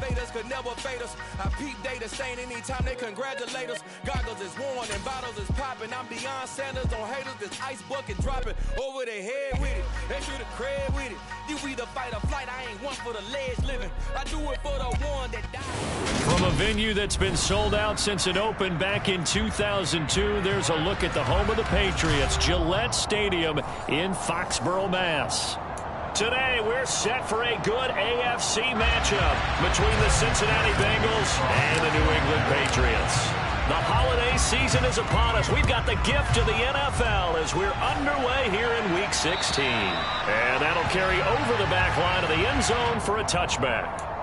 haters could never fade us. I peep data stain anytime they congratulate us. Goggles is worn and bottles is popping. I'm Deion Sanders on haters, this ice bucket dropping over their head with it. They should have cred with it. You either fight or flight, I ain't one for the ledge living. I do it for the one that died. From a venue that's been sold out since it opened back in 2002, there's a look at the home of the Patriots, Gillette Stadium in Foxborough, Mass. Today, we're set for a good AFC matchup between the Cincinnati Bengals and the New England Patriots. The holiday season is upon us. We've got the gift of the NFL as we're underway here in Week 16. And that'll carry over the back line of the end zone for a touchback.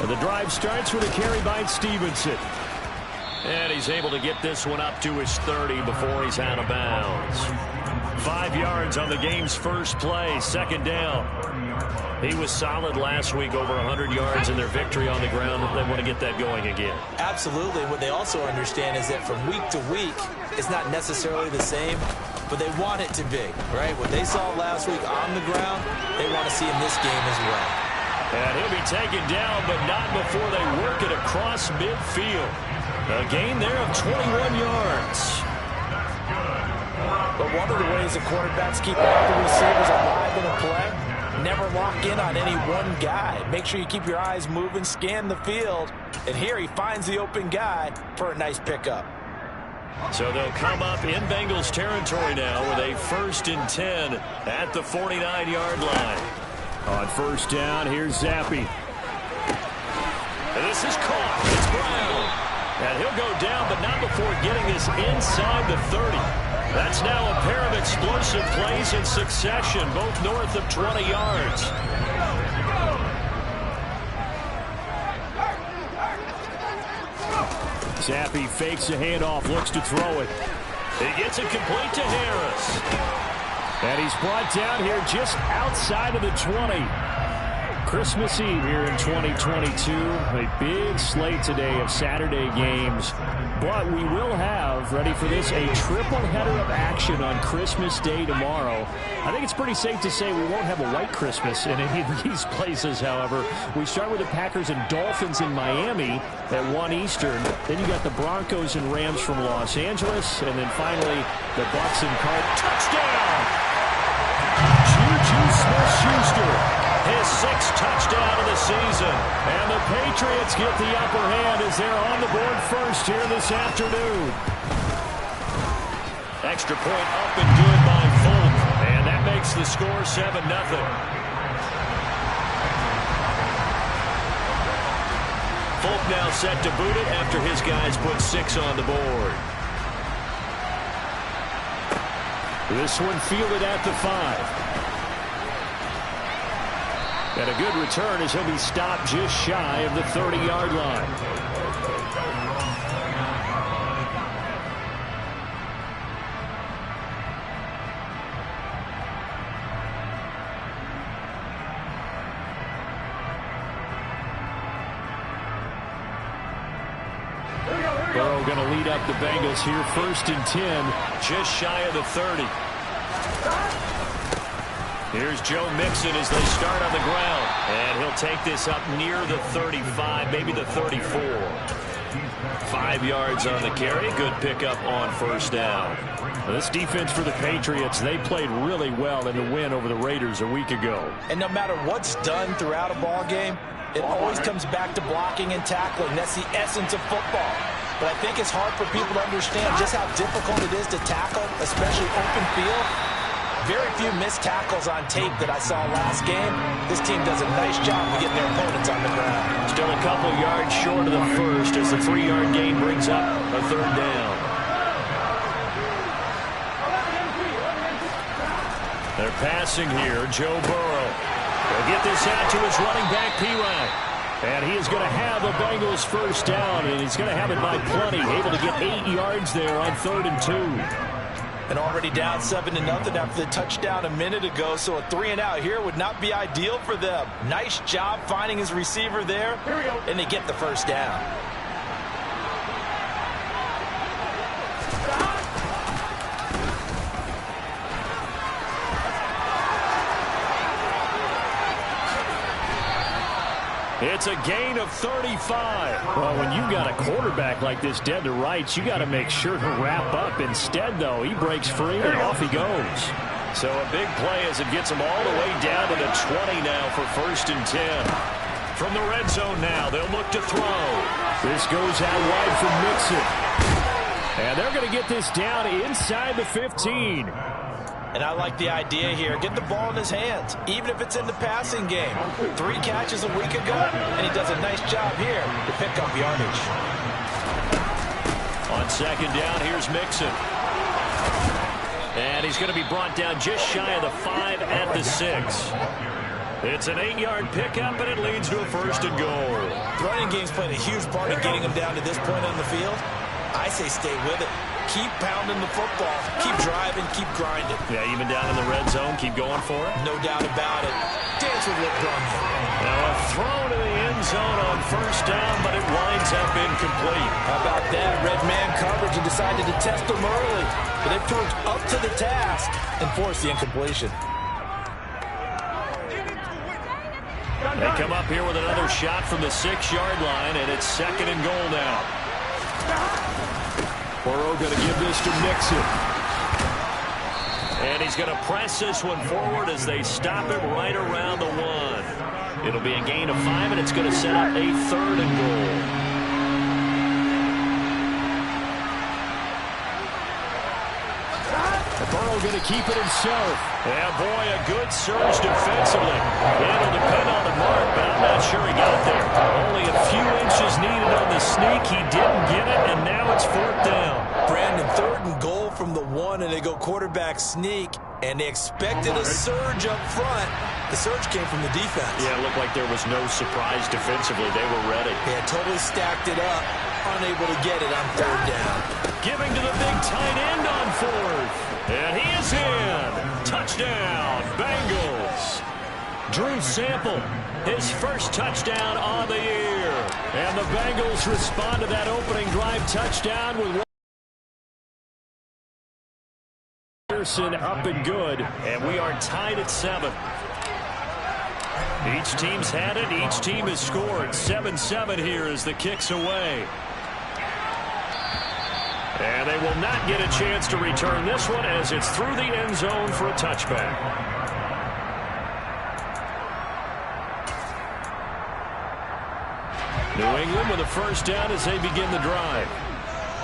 The drive starts with a carry by Stevenson. And he's able to get this one up to his 30 before he's out of bounds. 5 yards on the game's first play, second down. He was solid last week, over 100 yards in their victory on the ground. They want to get that going again. Absolutely. What they also understand is that from week to week, it's not necessarily the same, but they want it to be, right? What they saw last week on the ground, they want to see in this game as well. And he'll be taken down, but not before they work it across midfield. A gain there of 21 yards. But one of the ways the quarterbacks keep all the receivers alive in a play, never lock in on any one guy. Make sure you keep your eyes moving, scan the field. And here he finds the open guy for a nice pickup. So they'll come up in Bengals territory now with a 1st and 10 at the 49-yard line. On first down, here's Zappi. And this is caught. It's Brown. And he'll go down, but not before getting this inside the 30. That's now a pair of explosive plays in succession, both north of 20 yards. Zappi fakes a handoff, looks to throw it. He gets it complete to Harris. And he's brought down here just outside of the 20. Christmas Eve here in 2022. A big slate today of Saturday games. But we will have, ready for this, a triple header of action on Christmas Day tomorrow. I think it's pretty safe to say we won't have a white Christmas in any of these places, however. We start with the Packers and Dolphins in Miami at 1 Eastern. Then you got the Broncos and Rams from Los Angeles. And then finally, the Bucs and Cardinals. Touchdown! Juju Smith-Schuster, his 6th touchdown of the season. And the Patriots get the upper hand as they're on the board first here this afternoon. Extra point up and good by Folk. And that makes the score 7-0. Folk now set to boot it after his guys put 6 on the board. This one fielded at the 5. And a good return as he'll be stopped just shy of the 30-yard line. Burrow going to lead up the Bengals here, 1st and 10, just shy of the 30. Here's Joe Mixon as they start on the ground. And he'll take this up near the 35, maybe the 34. 5 yards on the carry. Good pickup on first down. Well, this defense for the Patriots, they played really well in the win over the Raiders a week ago. And no matter what's done throughout a ball game, it always comes back to blocking and tackling. That's the essence of football. But I think it's hard for people to understand just how difficult it is to tackle, especially open field. Very few missed tackles on tape that I saw last game. This team does a nice job of getting their opponents on the ground. Still a couple yards short of the first as the 3-yard gain brings up a 3rd down. They're passing here. Joe Burrow. He'll get this out to his running back, P-Ryan. And he is going to have a Bengals first down, and he's going to have it by plenty. Able to get 8 yards there on 3rd and 2. And already down 7-0 after the touchdown a minute ago, so a 3-and-out here would not be ideal for them. Nice job finding his receiver there, and they get the first down. It's a gain of 35. Well, when you've got a quarterback like this dead to rights, you got to make sure to wrap up. Instead, though, he breaks free and off he goes. So a big play as it gets him all the way down to the 20 now for 1st and 10. From the red zone now, they'll look to throw. This goes out wide for Mixon. And they're going to get this down inside the 15. And I like the idea here. Get the ball in his hands, even if it's in the passing game. 3 catches a week ago, and he does a nice job here to pick up yardage. On 2nd down, here's Mixon. And he's going to be brought down just shy of the 5 at the 6. It's an 8-yard pickup, and it leads to a 1st and goal. The running game's played a huge part in getting him down to this point on the field. I say stay with it. Keep pounding the football. Keep driving. Keep grinding. Yeah, even down in the red zone, keep going for it. No doubt about it. Dance with Lip Brumman. Now a throw to the end zone on 1st down, but it winds up incomplete. How about that? Red man coverage and decided to test them early. But they proved up to the task and forced the incompletion. They come up here with another shot from the 6-yard line, and it's 2nd and goal now. Burrow going to give this to Mixon. And he's going to press this one forward as they stop him right around the 1. It'll be a gain of 5, and it's going to set up a 3rd and goal. Burrow going to keep it himself. Yeah, boy, a good surge defensively. It'll depend on the mark, but I'm not sure he got there. Only a few inches needed on the sneak. He didn't get it, and now it's 4th down. Brandon, 3rd and goal from the 1, and they go quarterback sneak, and they expected a surge up front. The surge came from the defense. Yeah, it looked like there was no surprise defensively. They were ready. They had totally stacked it up, unable to get it on 3rd down. Giving to the big tight end on 4th. And he is in. Touchdown, Bengals. Drew Sample, his first touchdown on the year. And the Bengals respond to that opening drive touchdown with Pearson up and good. And we are tied at 7. Each team's had it. Each team has scored. 7-7 here as the kick's away. And they will not get a chance to return this one as it's through the end zone for a touchback. New England with a first down as they begin the drive.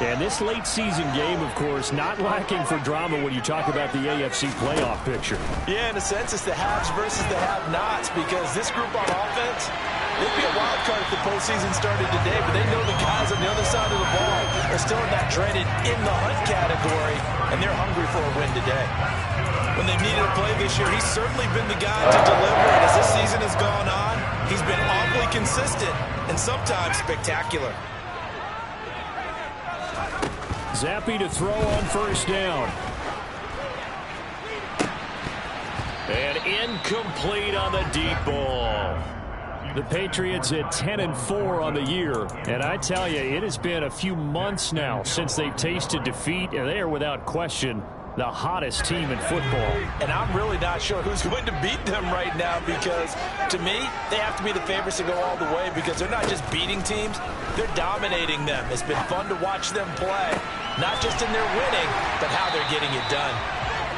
And this late season game, of course, not lacking for drama when you talk about the AFC playoff picture. Yeah, in a sense, it's the haves versus the have-nots, because this group on offense, they'd be a wild card if the postseason started today, but they know the guys on the other side of the ball are still in that dreaded in-the-hunt category, and they're hungry for a win today. When they needed a play this year, he's certainly been the guy to deliver, and as this season has gone on, he's been awfully consistent and sometimes spectacular. Zappi to throw on first down. And incomplete on the deep ball. The Patriots at 10-4 on the year. And I tell you, it has been a few months now since they've tasted defeat, and they are without question the hottest team in football. And I'm really not sure who's going to beat them right now, because to me, they have to be the favorites to go all the way, because they're not just beating teams, they're dominating them. It's been fun to watch them play, not just in their winning, but how they're getting it done.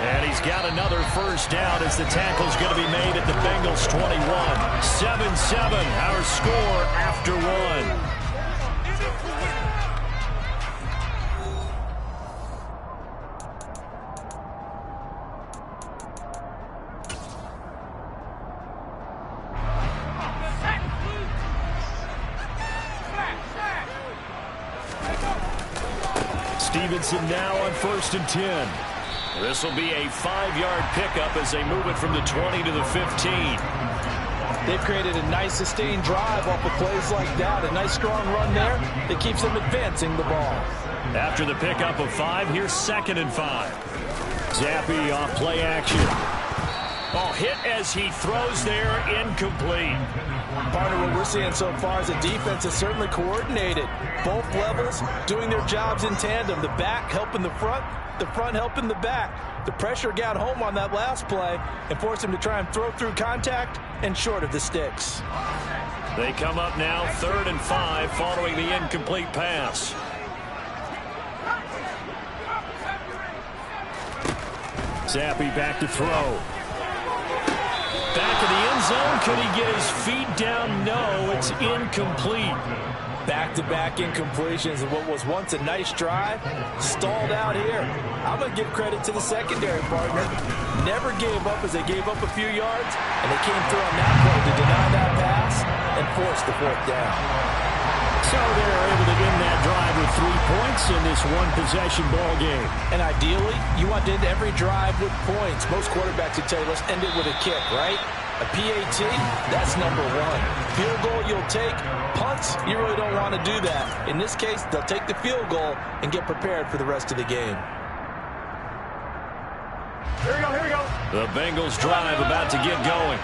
And he's got another first down as the tackle's going to be made at the Bengals 21. 7-7, our score after 1. Stevenson now on 1st and 10. This will be a 5-yard pickup as they move it from the 20 to the 15. They've created a nice sustained drive off of plays like that. A nice strong run there that keeps them advancing the ball. After the pickup of 5, here's 2nd and 5. Zappe off play action. Oh, hit as he throws there, incomplete. Partner, what we're seeing so far is the defense is certainly coordinated. Both levels doing their jobs in tandem. The back helping the front helping the back. The pressure got home on that last play and forced him to try and throw through contact and short of the sticks. They come up now 3rd and 5 following the incomplete pass. Zappe back to throw. Back in the end zone. Could he get his feet down? No, it's incomplete. Back-to-back incompletions of what was once a nice drive, stalled out here. I'm going to give credit to the secondary partner. Never gave up as they gave up a few yards, and they came through on that play to deny that pass and force the 4th down. So they're able to end that drive with 3 points in this one-possession ball game. And ideally, you want to end every drive with points. Most quarterbacks would tell you, let's end it with a kick, right? A PAT, that's number 1. Field goal you'll take. Punts, you really don't want to do that. In this case, they'll take the field goal and get prepared for the rest of the game. Here we go. The Bengals drive about to get going.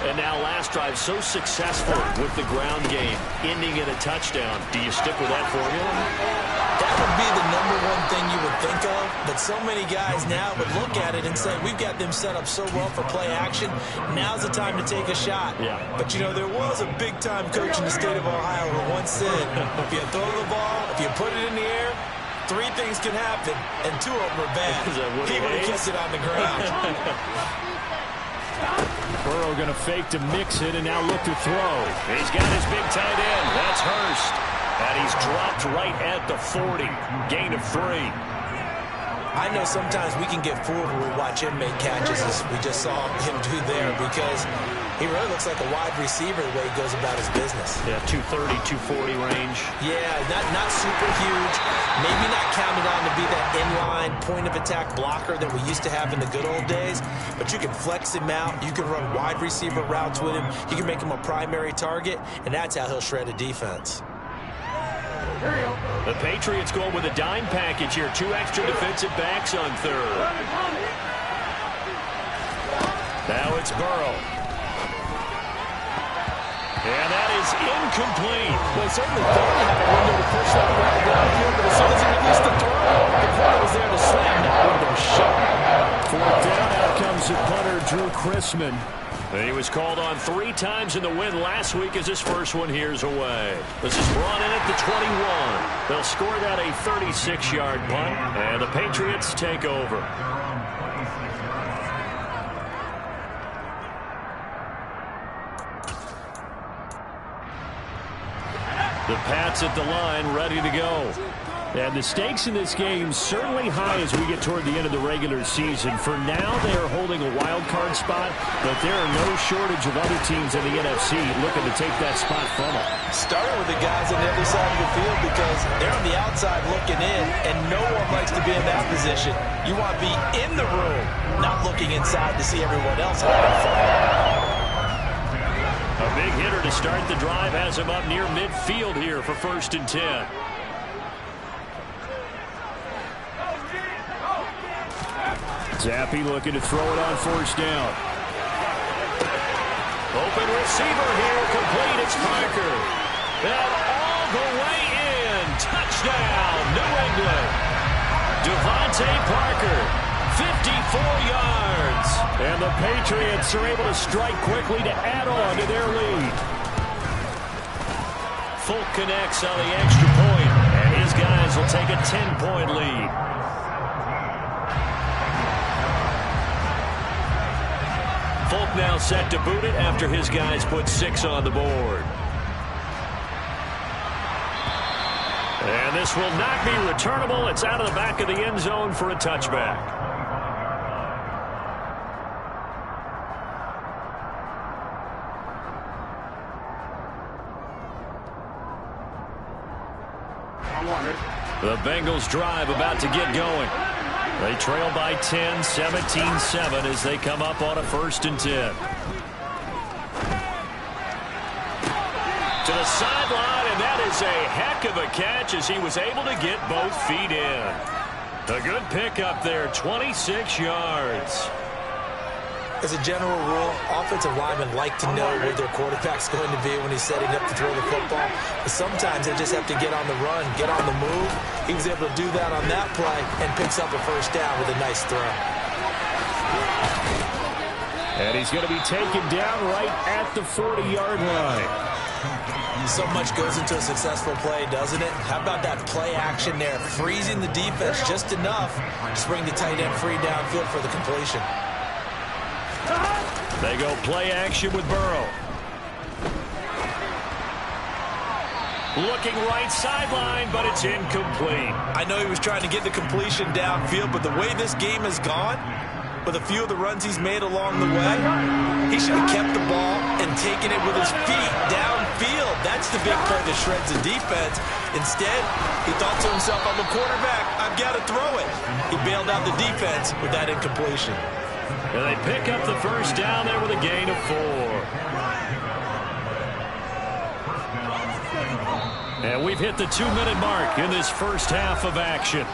And now last drive so successful with the ground game, ending in a touchdown. Do you stick with that formula? That would be the number 1 thing you would think of, but so many guys now would look at it and say, we've got them set up so well for play action, now's the time to take a shot. Yeah. But, you know, there was a big-time coach in the state of Ohio who once said, if you throw the ball, if you put it in the air, 3 things can happen, and 2 of them are bad. He would have kept it on the ground. Burrow going to fake to mix it and now look to throw. He's got his big tight end. That's Hurst. And he's dropped right at the 40. Gain of 3. I know sometimes we can get fooled when we watch him make catches, as we just saw him do there, because he really looks like a wide receiver the way he goes about his business. Yeah, 230, 240 range. Yeah, not super huge. Maybe not counted on to be that inline point-of-attack blocker that we used to have in the good old days, but you can flex him out. You can run wide receiver routes with him. You can make him a primary target, and that's how he'll shred a defense. The Patriots going with a dime package here. 2 extra defensive backs on 3rd. Now it's Burrow. And that is incomplete. Well, he certainly thought he had a window to push that ball downfield, but as soon as he released the throw, the corner was there to slam that window shut. 4th down, out comes the punter, Drew Chrisman. He was called on 3 times in the win last week as his first one here's away. This is brought in at the 21. They'll score that a 36-yard punt, and the Patriots take over. The Pats at the line, ready to go. And the stakes in this game certainly high as we get toward the end of the regular season. For now, they are holding a wild card spot, but there are no shortage of other teams in the NFC looking to take that spot from them. Starting with the guys on the other side of the field because they're on the outside looking in, and no one likes to be in that position. You want to be in the room, not looking inside to see everyone else having fun. A big hitter to start the drive has him up near midfield here for 1st and 10. Zappe looking to throw it on 4th down. Open receiver here, complete. It's Parker. And all the way in. Touchdown, New England. Devontae Parker, 54 yards. And the Patriots are able to strike quickly to add on to their lead. Folk connects on the extra point, and his guys will take a 10-point lead. Folk now set to boot it after his guys put 6 on the board. And this will not be returnable. It's out of the back of the end zone for a touchback. The Bengals drive about to get going. They trail by 10, 17-7 as they come up on a 1st and 10. To the sideline, and that is a heck of a catch as he was able to get both feet in. A good pickup there, 26 yards. As a general rule, offensive linemen like to know where their quarterback's going to be when he's setting up to throw the football. But sometimes they just have to get on the run, get on the move. He was able to do that on that play and picks up a first down with a nice throw. And he's going to be taken down right at the 40-yard line. So much goes into a successful play, doesn't it? How about that play action there? Freezing the defense just enough to bring the tight end free downfield for the completion. They go play action with Burrow. Looking right sideline, but it's incomplete. I know he was trying to get the completion downfield, but the way this game has gone, with a few of the runs he's made along the way, he should have kept the ball and taken it with his feet downfield. That's the big play that shreds the defense. Instead, he thought to himself, I'm a quarterback, I've got to throw it. He bailed out the defense with that incompletion. And they pick up the first down there with a gain of 4. And we've hit the 2-minute mark in this first half of action.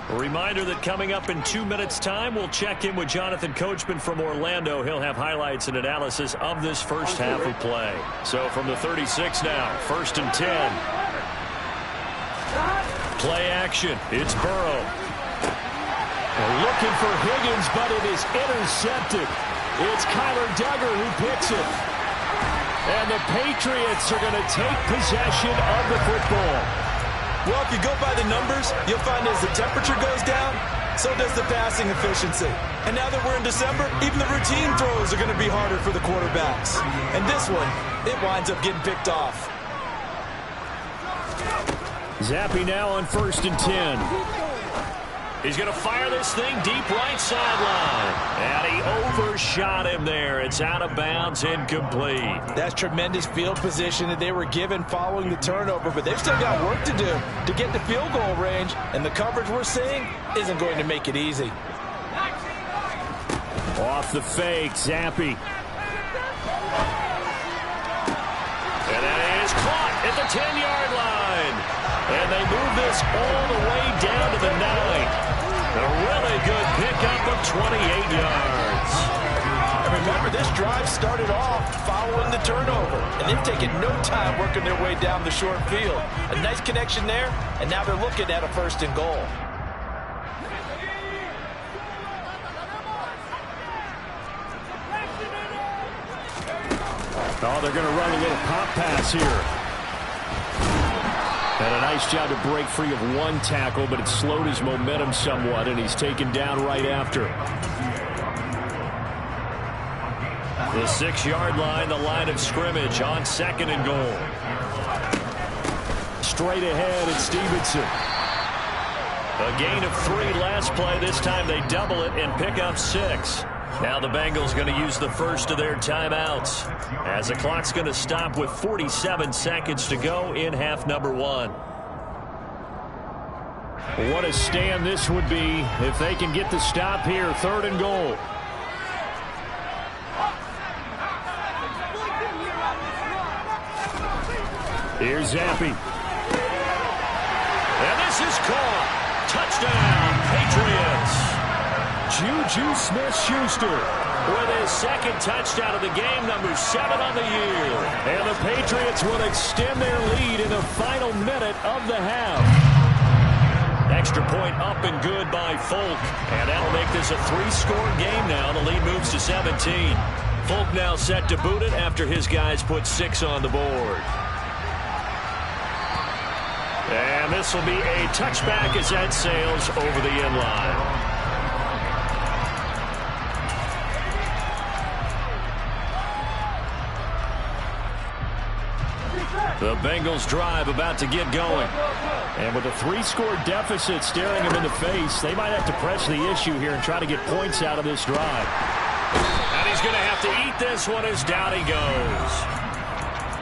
A reminder that coming up in 2 minutes' time, we'll check in with Jonathan Coachman from Orlando. He'll have highlights and analysis of this first half of play. So from the 36 now, 1st and 10. Play action. It's Burrow. Looking for Higgins, but it is intercepted. It's Kyler Duggar who picks it. And the Patriots are going to take possession of the football. Well, if you go by the numbers, you'll find as the temperature goes down, so does the passing efficiency. And now that we're in December, even the routine throws are going to be harder for the quarterbacks. And this one, it winds up getting picked off. Zappy now on 1st and 10. He's going to fire this thing deep right sideline. And he overshot him there. It's out of bounds, incomplete. That's tremendous field position that they were given following the turnover, but they've still got work to do to get the field goal range, and the coverage we're seeing isn't going to make it easy. Off the fake, Zappy. And that is caught at the 10-yard line. And they move this all the way down to the 9. A really good pickup of 28 yards. And remember, this drive started off following the turnover, and they've taken no time working their way down the short field. A nice connection there, and now they're looking at a 1st and goal. Oh, they're going to run a little pop pass here. And a nice job to break free of one tackle, but it slowed his momentum somewhat, and he's taken down right after. The 6-yard line, the line of scrimmage on 2nd and goal. Straight ahead, it's Stevenson. A gain of 3 last play. This time they double it and pick up 6. Now the Bengals going to use the first of their timeouts as the clock's going to stop with 47 seconds to go in half number 1. What a stand this would be if they can get the stop here. 3rd and goal. Here's Zappy. And this is caught. Touchdown, Patriots. Juju Smith-Schuster with his 2nd touchdown of the game, number 7 on the year. And the Patriots will extend their lead in the final minute of the half. Extra point up and good by Folk. And that'll make this a 3-score game now. The lead moves to 17. Folk now set to boot it after his guys put 6 on the board. And this will be a touchback as that sails over the end line. The Bengals drive about to get going. And with a 3-score deficit staring them in the face, they might have to press the issue here and try to get points out of this drive. And he's going to have to eat this one as down he goes.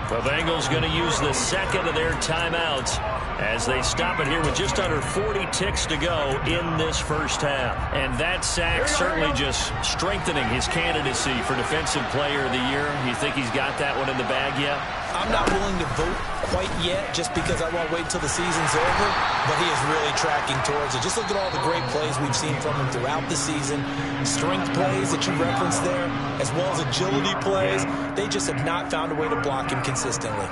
The Bengals going to use the second of their timeouts as they stop it here with just under 40 ticks to go in this first half. And that sack certainly just strengthening his candidacy for Defensive Player of the Year. You think he's got that one in the bag yet? I'm not willing to vote quite yet just because I won't wait until the season's over, but he is really tracking towards it. Just look at all the great plays we've seen from him throughout the season. Strength plays that you referenced there, as well as agility plays. They just have not found a way to block him consistently.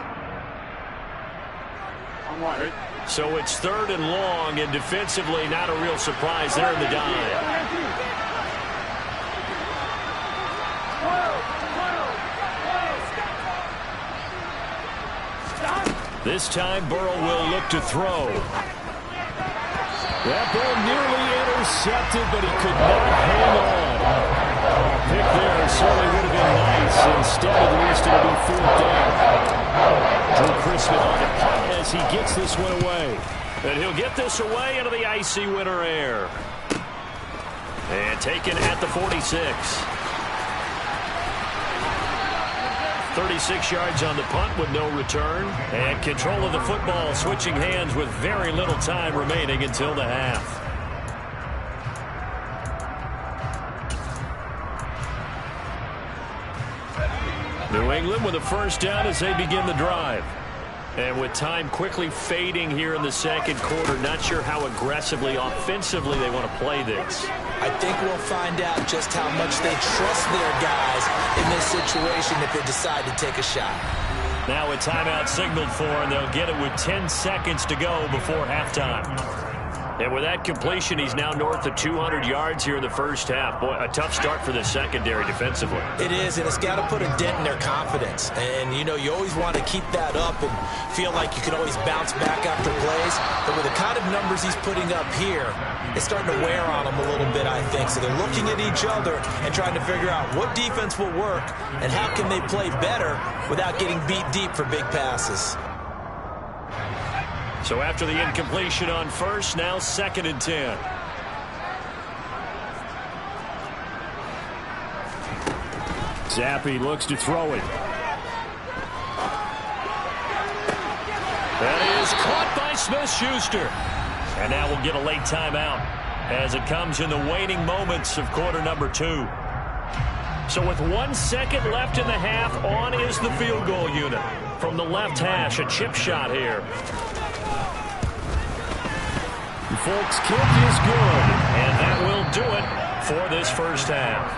So it's 3rd and long, and defensively not a real surprise there in the dive. This time Burrow will look to throw. That ball nearly intercepted, but he could not hang on. Pick there certainly would have been nice. Instead, at least it'll be 4th down. Drew Chrisman on the punt as he gets this one away. And he'll get this away into the icy winter air. And taken at the 46. 36 yards on the punt with no return. And control of the football switching hands with very little time remaining until the half. New England with a first down as they begin the drive. And with time quickly fading here in the second quarter, not sure how aggressively, offensively they want to play this. I think we'll find out just how much they trust their guys in this situation if they decide to take a shot. Now a timeout signaled for, and they'll get it with 10 seconds to go before halftime. And with that completion, he's now north of 200 yards here in the first half. Boy, a tough start for the secondary defensively. It is, and it's got to put a dent in their confidence. And, you know, you always want to keep that up and feel like you can always bounce back after plays. But with the kind of numbers he's putting up here, it's starting to wear on them a little bit, I think. So they're looking at each other and trying to figure out what defense will work and how can they play better without getting beat deep for big passes. So after the incompletion on first, now 2nd and 10. Zappi looks to throw it. That is caught by Smith-Schuster. And now we'll get a late timeout as it comes in the waning moments of quarter number 2. So with 1 second left in the half, on is the field goal unit. From the left hash, a chip shot here. Folks, kick is good, and that will do it for this first half.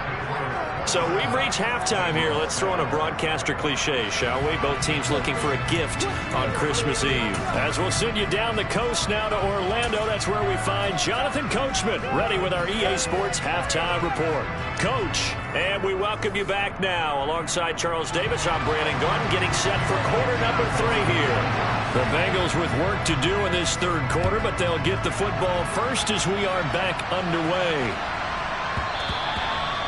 So we've reached halftime here. Let's throw in a broadcaster cliche, shall we? Both teams looking for a gift on Christmas Eve. As we'll send you down the coast now to Orlando, that's where we find Jonathan Coachman, ready with our EA Sports Halftime Report. Coach, and we welcome you back now. Alongside Charles Davis, I'm Brandon Gordon, getting set for quarter number 3 here. The Bengals with work to do in this third quarter, but they'll get the football first as we are back underway.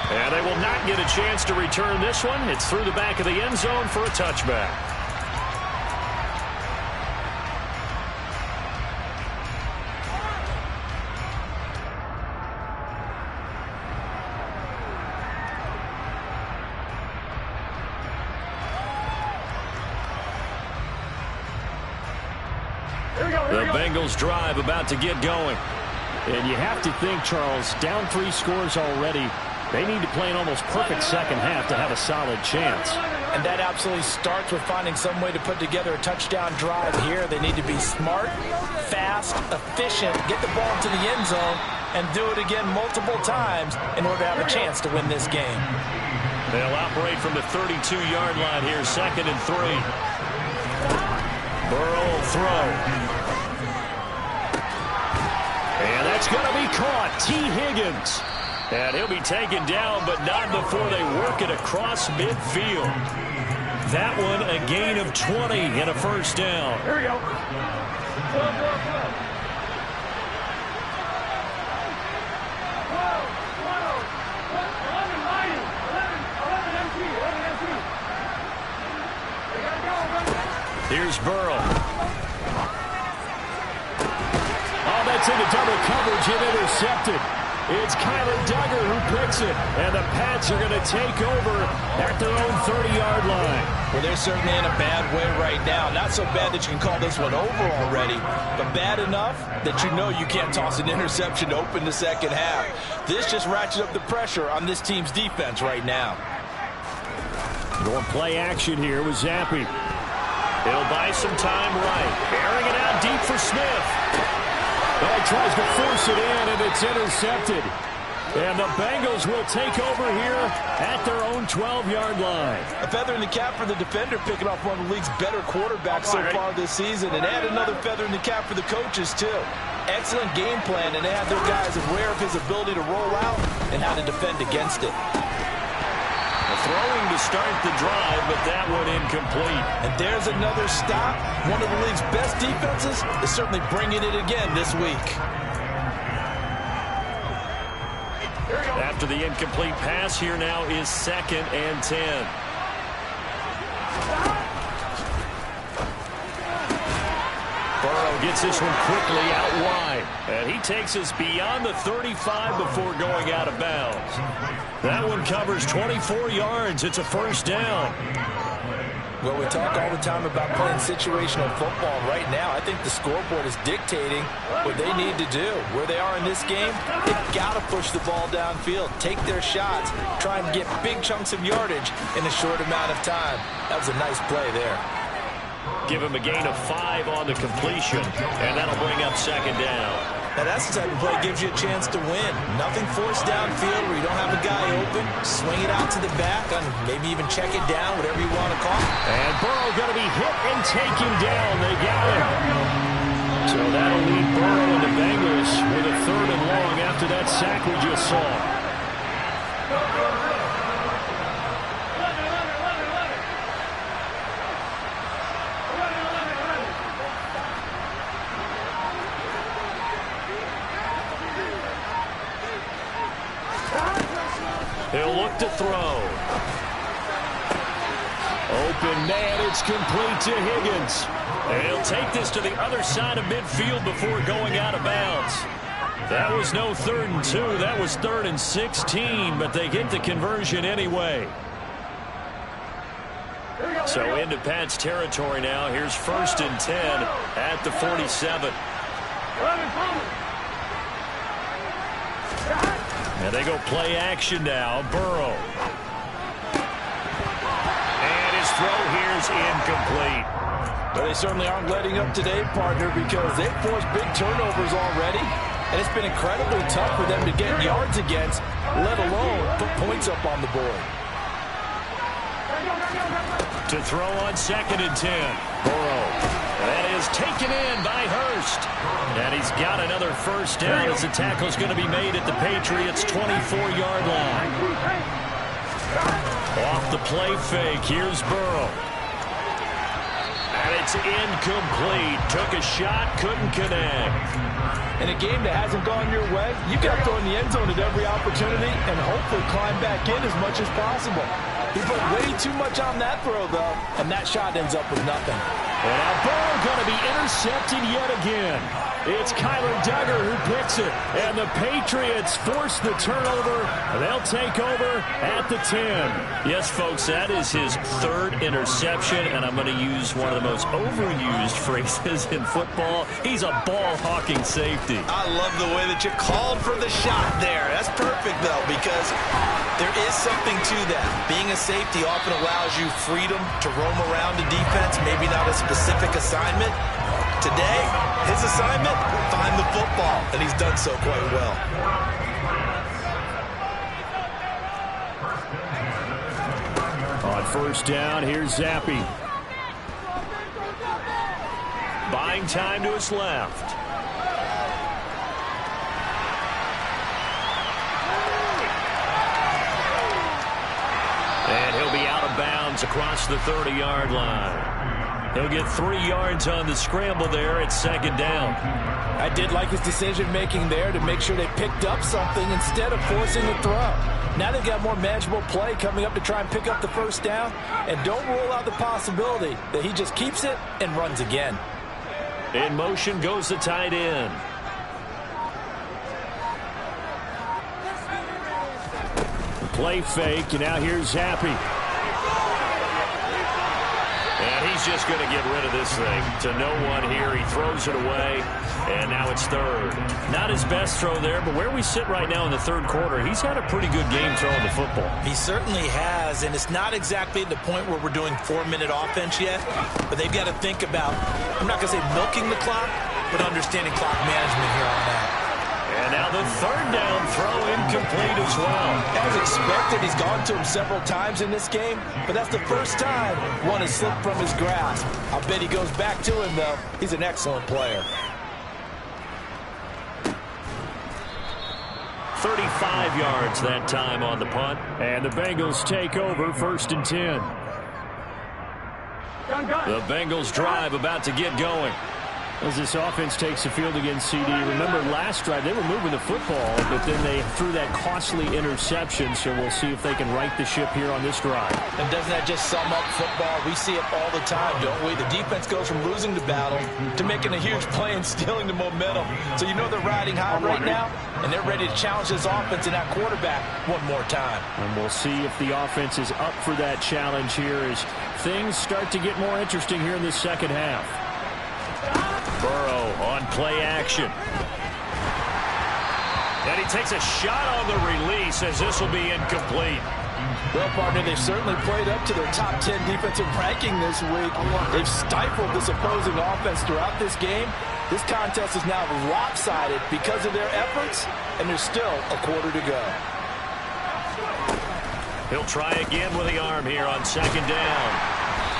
And they will not get a chance to return this one. It's through the back of the end zone for a touchback. The Bengals drive about to get going. And you have to think, Charles, down 3 scores already. They need to play an almost perfect second half to have a solid chance. And that absolutely starts with finding some way to put together a touchdown drive here. They need to be smart, fast, efficient, get the ball to the end zone, and do it again multiple times in order to have a chance to win this game. They'll operate from the 32-yard line here, 2nd and 3. Burrow will throw. And that's going to be caught. T. Higgins. And he'll be taken down, but not before they work it across midfield. That one a gain of 20 and a first down. Here we go. Here's Burrow. Oh, that's into double coverage and intercepted. It's Kyler Duggar who picks it. And the Pats are going to take over at their own 30-yard line. Well, they're certainly in a bad way right now. Not so bad that you can call this one over already, but bad enough that you know you can't toss an interception to open the second half. This just ratchets up the pressure on this team's defense right now. Going play action here with Zappi. He'll buy some time right. Airing it out deep for Smith. He tries to force it in, and it's intercepted. And the Bengals will take over here at their own 12-yard line. A feather in the cap for the defender, picking off one of the league's better quarterbacks so far this season. And add another feather in the cap for the coaches, too. Excellent game plan, and they have their guys aware of his ability to roll out and how to defend against it. Throwing to start the drive, but that one incomplete. And there's another stop. One of the league's best defenses is certainly bringing it again this week. After the incomplete pass, here now is 2nd and 10. Burrow gets this one quickly out wide. And he takes us beyond the 35 before going out of bounds. That one covers 24 yards. It's a first down. Well, we talk all the time about playing situational football. Right now, I think the scoreboard is dictating what they need to do. Where they are in this game, they've got to push the ball downfield, take their shots, try and get big chunks of yardage in a short amount of time. That was a nice play there. Give him a gain of 5 on the completion, and that'll bring up 2nd down. Now that's the type of play that gives you a chance to win. Nothing forced downfield where you don't have a guy open. Swing it out to the back, and maybe even check it down, whatever you want to call it. And Burrow going to be hit and taken down. They got him. So that'll lead Burrow and the Bengals with a 3rd and long after that sack we just saw. He'll look to throw. Open man, it's complete to Higgins. And he'll take this to the other side of midfield before going out of bounds. That was no 3rd and 2. That was 3rd and 16, but they get the conversion anyway. So into Pats territory now. Here's 1st and 10 at the 47. And they go play action now. Burrow. And his throw here's incomplete. But they certainly aren't letting up today, partner, because they've forced big turnovers already. And it's been incredibly tough for them to get yards against, let alone put points up on the board. To throw on 2nd and 10. Burrow. That is taken in by Hurst. And he's got another first down as the tackle's going to be made at the Patriots' 24-yard line. Off the play fake, here's Burrow. And it's incomplete. Took a shot, couldn't connect. In a game that hasn't gone your way, you've got to throw in the end zone at every opportunity and hopefully climb back in as much as possible. He put way too much on that throw, though, and that shot ends up with nothing. And now Burrow going to be intercepted yet again. It's Kyler Duggar who picks it. And the Patriots force the turnover. They'll take over at the 10. Yes, folks, that is his 3rd interception. And I'm going to use one of the most overused phrases in football. He's a ball-hawking safety. I love the way that you called for the shot there. That's perfect, though, because there is something to that. Being a safety often allows you freedom to roam around the defense, maybe not a specific assignment. Today, his assignment, find the football, and he's done so quite well. On 1st down, here's Zappi. Buying time to his left. And he'll be out of bounds across the 30-yard line. He'll get 3 yards on the scramble there at 2nd down. I did like his decision-making there to make sure they picked up something instead of forcing the throw. Now they've got more manageable play coming up to try and pick up the first down, and don't rule out the possibility that he just keeps it and runs again. In motion goes the tight end. Play fake, and now here's Happy. And he's just going to get rid of this thing to no one here. He throws it away, and now it's third. Not his best throw there, but where we sit right now in the third quarter, he's had a pretty good game throwing the football. He certainly has, and it's not exactly at the point where we're doing 4-minute offense yet, but they've got to think about, I'm not going to say milking the clock, but understanding clock management here on that. And now the third down throw incomplete as well. As expected, he's gone to him several times in this game, but that's the first time one has slipped from his grasp. I'll bet he goes back to him, though. He's an excellent player. 35 yards that time on the punt. And the Bengals take over 1st and 10. The Bengals drive about to get going. As this offense takes the field against CD, remember last drive they were moving the football, but then they threw that costly interception, so we'll see if they can right the ship here on this drive. And doesn't that just sum up football? We see it all the time, don't we? The defense goes from losing the battle to making a huge play and stealing the momentum. So you know they're riding high right now, and they're ready to challenge this offense and that quarterback one more time. And we'll see if the offense is up for that challenge here as things start to get more interesting here in the second half. Burrow on play action. And he takes a shot on the release as this will be incomplete. Well, partner, they've certainly played up to their top 10 defensive ranking this week. They've stifled this opposing offense throughout this game. This contest is now lopsided because of their efforts, and there's still a quarter to go. He'll try again with the arm here on 2nd down.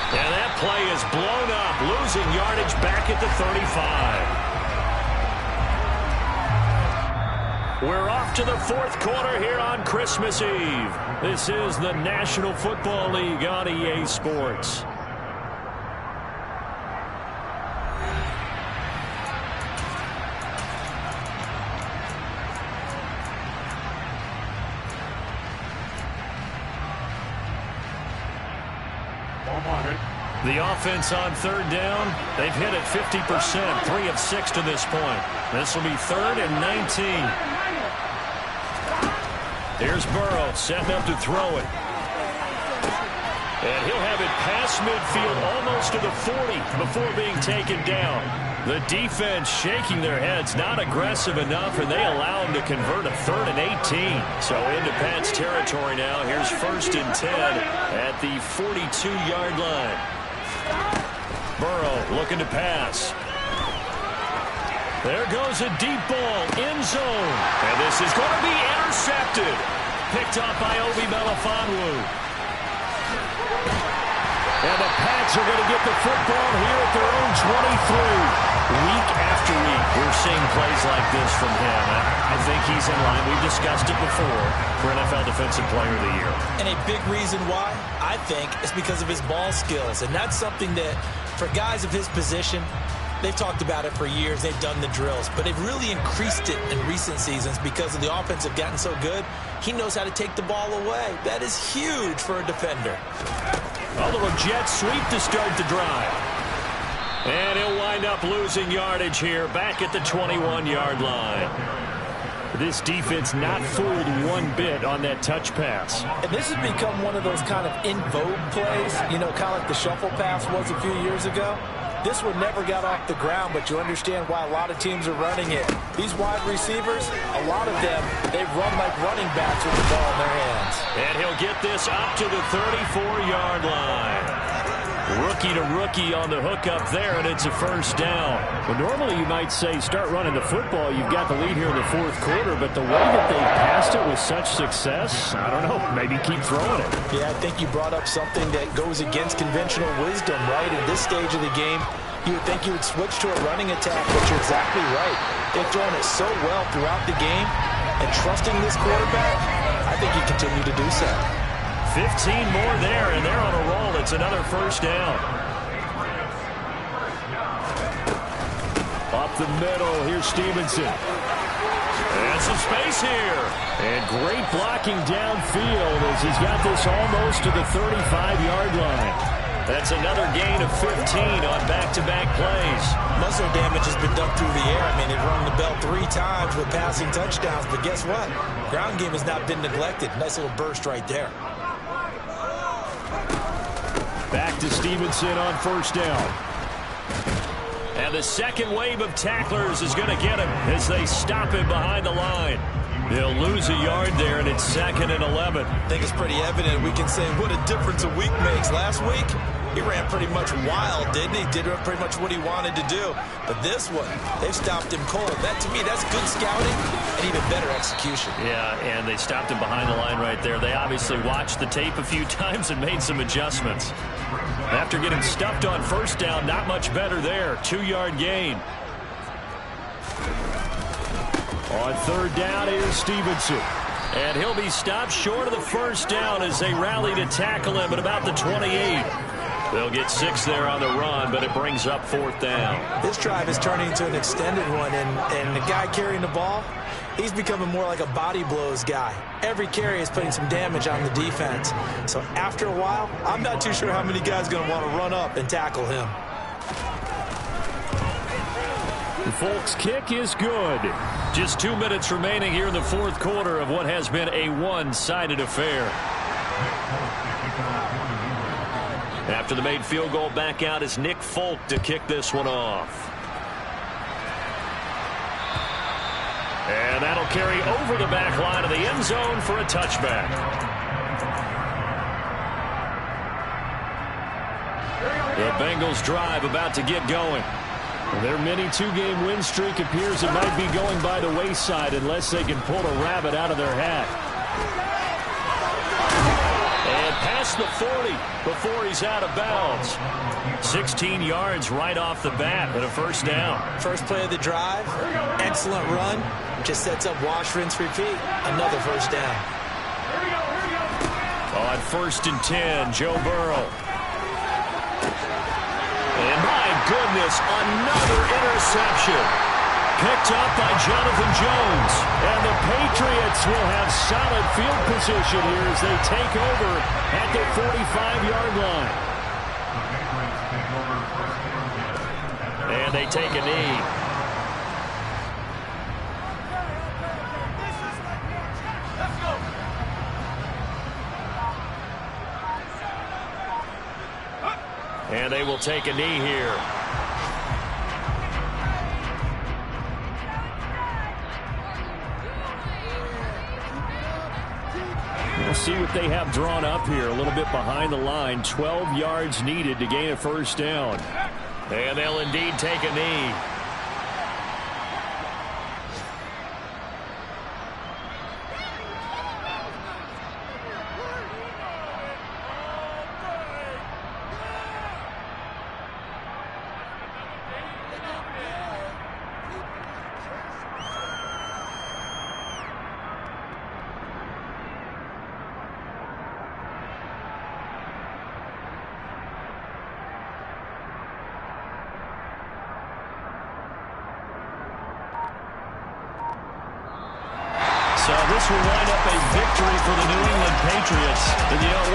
And that play is blown up, losing yardage back at the 35. We're off to the 4th quarter here on Christmas Eve. This is the National Football League on EA Sports. The offense on 3rd down, they've hit it 50%, 3 of 6 to this point. This will be 3rd and 19. Here's Burrow setting up to throw it. And he'll have it past midfield almost to the 40 before being taken down. The defense shaking their heads, not aggressive enough, and they allow him to convert a 3rd and 18. So into Pat's territory now. Here's 1st and 10 at the 42-yard line. Burrow looking to pass. There goes a deep ball, end zone. And this is going to be intercepted. Picked up by Obi Melifonwu. And the Pats are going to get the football here at their own 23. Week after week, we're seeing plays like this from him. I think he's in line. We've discussed it before for NFL Defensive Player of the Year. And a big reason why, I think, is because of his ball skills. And that's something that, for guys of his position, they've talked about it for years. They've done the drills. But they've really increased it in recent seasons because of the offense have gotten so good. He knows how to take the ball away. That is huge for a defender. A little jet sweep to start the drive. And he'll wind up losing yardage here back at the 21-yard line. This defense not fooled one bit on that touch pass. And this has become one of those kind of in vogue plays, you know, kind of like the shuffle pass was a few years ago. This one never got off the ground, but you understand why a lot of teams are running it. These wide receivers, a lot of them, they run like running backs with the ball in their hands. And he'll get this up to the 34-yard line. Rookie to rookie on the hook up there, and it's a 1st down. Well, normally you might say start running the football. You've got the lead here in the 4th quarter, but the way that they passed it with such success, I don't know, maybe keep throwing it. Yeah, I think you brought up something that goes against conventional wisdom, right? In this stage of the game, you would think you would switch to a running attack, but you're exactly right. They've thrown it so well throughout the game, and trusting this quarterback, I think you continue to do so. 15 more there, and they're on a roll. It's another 1st down. Up the middle, here's Stevenson. And some space here. And great blocking downfield as he's got this almost to the 35-yard line. That's another gain of 15 on back-to-back plays. Most of their damage has been done through the air. I mean, they've rung the bell 3 times with passing touchdowns, but guess what? Ground game has not been neglected. Nice little burst right there. Back to Stevenson on first down. And the second wave of tacklers is going to get him as they stop him behind the line. They'll lose a yard there, and it's 2nd and 11. I think it's pretty evident. We can say what a difference a week makes. Last week, he ran pretty much wild, didn't he? Did pretty much what he wanted to do. But this one, they've stopped him cold. That, to me, that's good scouting and even better execution. Yeah, and they stopped him behind the line right there. They obviously watched the tape a few times and made some adjustments. After getting stuffed on first down, not much better there. 2-yard gain. On third down is Stevenson. And he'll be stopped short of the first down as they rally to tackle him at about the 28. They'll get 6 there on the run, but it brings up 4th down. This drive is turning into an extended one, and the guy carrying the ball, he's becoming more like a body blows guy. Every carry is putting some damage on the defense. So after a while, I'm not too sure how many guys are going to want to run up and tackle him. The Folks kick is good. Just 2 minutes remaining here in the 4th quarter of what has been a one-sided affair. After the made field goal, back out is Nick Folk to kick this one off. And that'll carry over the back line of the end zone for a touchback. The Bengals drive about to get going. Their mini 2-game win streak appears it might be going by the wayside unless they can pull a rabbit out of their hat. And past the 40 before he's out of bounds. 16 yards right off the bat and a first down. First play of the drive, excellent run. Just sets up wash, rinse, repeat. Another first down. On 1st and 10, Joe Burrow. And my goodness, another interception. Picked up by Jonathan Jones. And the Patriots will have solid field position here as they take over at the 45-yard line. And they take a knee. And they will take a knee here. We'll see what they have drawn up here. A little bit behind the line. 12 yards needed to gain a first down. And they'll indeed take a knee. So this will wind up a victory for the New England Patriots. And, you know,